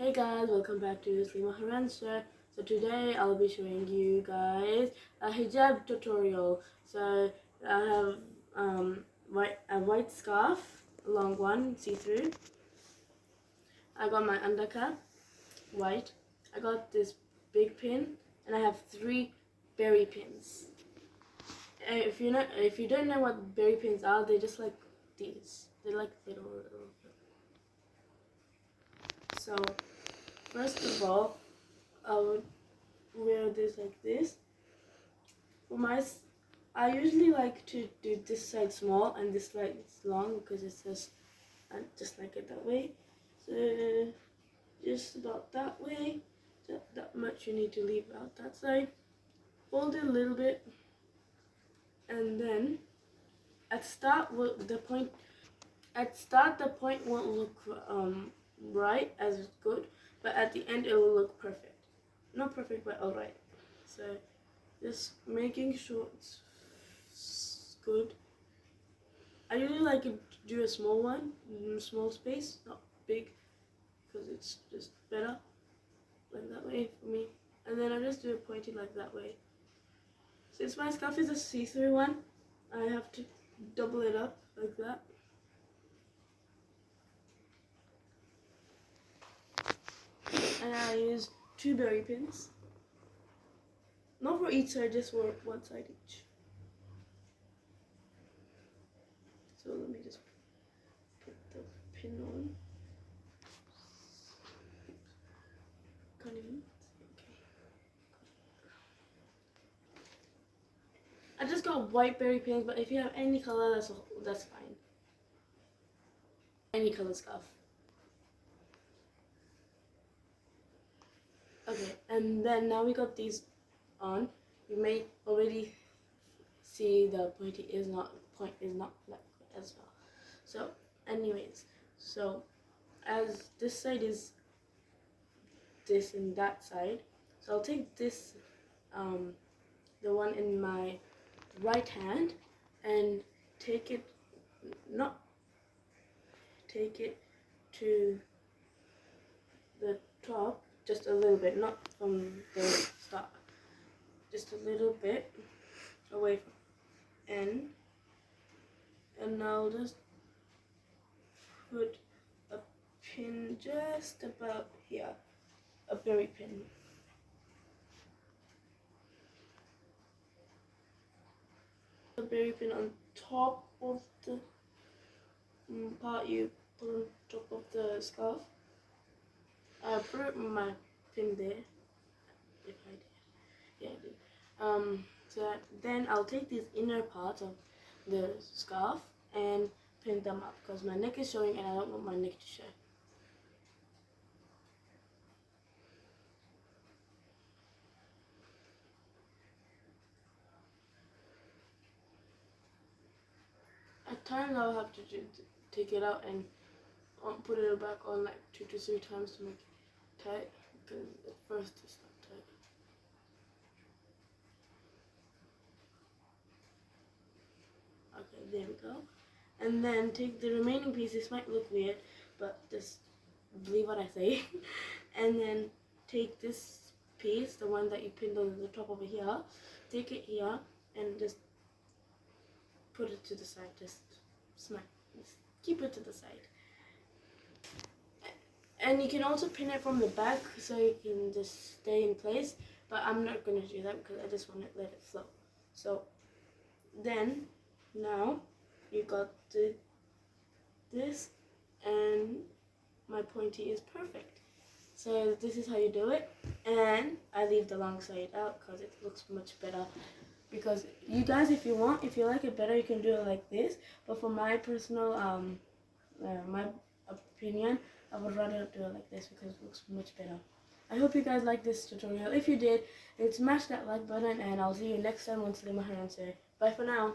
Hey guys, welcome back to Slima Haransa. So today I'll be showing you guys a hijab tutorial. So I have a white scarf, a long one, see-through. I got my undercap, white. I got this big pin, and I have 3 berry pins. If you don't know what berry pins are, they're just like these. They're like little. So first of all, I would wear this like this. I usually like to do this side small and this side long because it's just like it that way. So just about that way. That much you need to leave out that side. Fold it a little bit, and then at start the point won't look right as it's good, but at the end it will look perfect. Not perfect, but alright. So just making sure it's good. I usually like to do a small one, small space, not big, because it's just better like that way for me. And then I just do it pointy like that way. Since my scarf is a see-through one, I have to double it up like that. And I use 2 berry pins. Not for each side, just for one side each. So let me just put the pin on. Can't even. Okay. I just got white berry pins, but if you have any color, that's fine. Any color scarf. Okay, and then now we got these on. You may already see the point is not like as well. So anyways, so as this side is this and that side, so I'll take this the one in my right hand and take it to the top just a little bit, not from the start, just a little bit away from end, and I'll just put a pin just about here, a berry pin. A berry pin on top of the part you put on top of the scarf. I put my pin there. If I did, yeah, I did. So then I'll take these inner parts of the scarf and pin them up because my neck is showing and I don't want my neck to show. At times I'll have to take it out and put it back on like 2 to 3 times to make it tight, because at first it's not tight. Okay, there we go. And then take the remaining piece. This might look weird, but just believe what I say. And then take this piece, the one that you pinned on the top over here, take it here and just put it to the side. Just keep it to the side. And you can also pin it from the back so you can just stay in place, but I'm not going to do that because I just want to let it flow. So then now you got this, and my pointy is perfect. So this is how you do it, and I leave the long side out because it looks much better. Because you guys, if you like it better, you can do it like this. But for my personal my opinion, I would rather do it like this because it looks much better. I hope you guys like this tutorial. If you did, then smash that like button, and I'll see you next time on Slima Haransa. Bye for now.